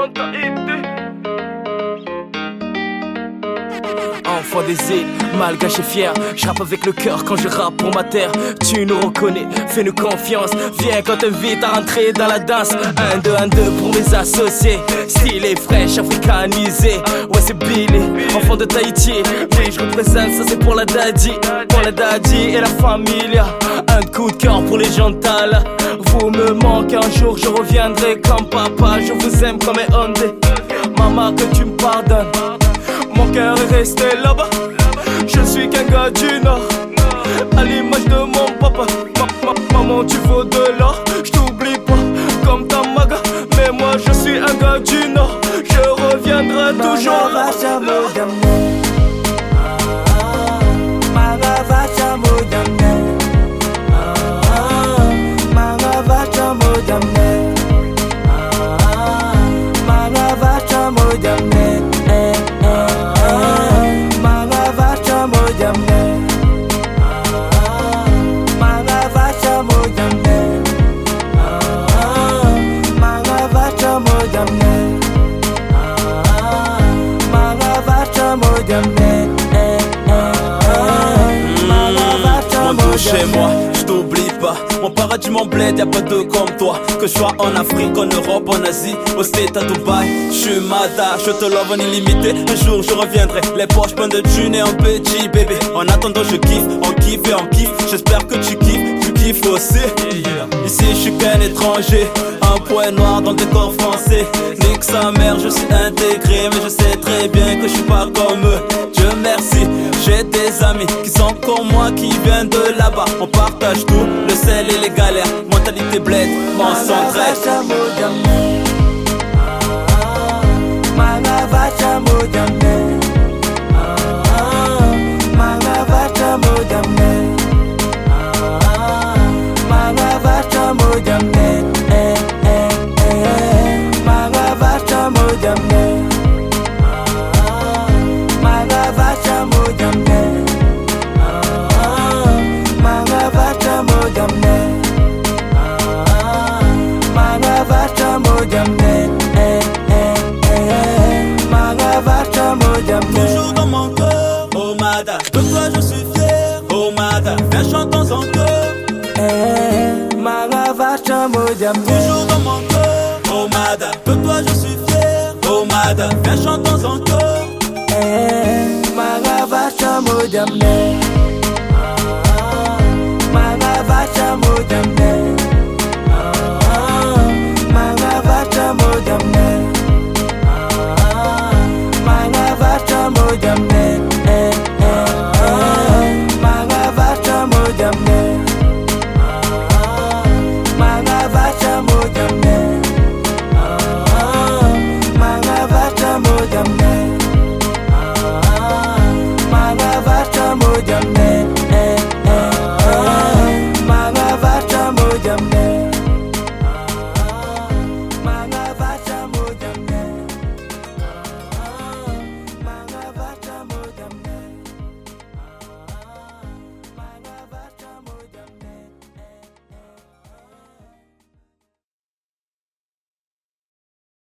mentalité. Enfant des îles, malgache et fier, je rappe avec le cœur quand je rappe pour ma terre. Tu nous reconnais, fais-nous confiance, viens quand t'invite à rentrer dans la danse. 1, 2, 1, 2 pour mes associés, stylé, fraîche, africanisé. Ouais c'est Billy, enfant de Tahiti. Oui je représente, ça c'est pour la daddy et la familia. Un coup de cœur pour les gens de Tala. Vous me manquez, un jour je reviendrai comme papa. Je vous aime comme un Hyundai. Maman que tu me pardonnes, mon cœur est resté là-bas. Je suis qu'un gars du Nord, à l'image de mon papa. Maman tu vaux de l'or, je t'oublie pas comme ta maga. Mais moi je suis un gars du Nord, je reviendrai toujours là. Chez moi, je t'oublie pas. Mon paradis, mon bled, y'a pas deux comme toi. Que je sois en Afrique, en Europe, en Asie, aux States, à Dubaï. Je suis Mada, je te love en illimité. Un jour je reviendrai, les poches pleines de thunes et un petit bébé. En attendant je kiffe, on kiffe et on kiffe. J'espère que tu kiffes aussi. Ici je suis qu'un étranger, un point noir dans le décor français. Nique sa mère, je suis intégré, mais je sais très bien que je suis pas comme eux. Dieu merci, j'ai des amis qui sont comme moi, qui viennent de là-bas. On partage tout, le sel et les galères. Mentalité bled, on s'entraide. Toujours dans mon cœur, oh Mada, de toi je suis fier, oh Mada, viens chantons encore. Toujours dans mon cœur, oh Mada, de toi je suis fier, oh Mada, viens chantons encore. Magavacha modamne,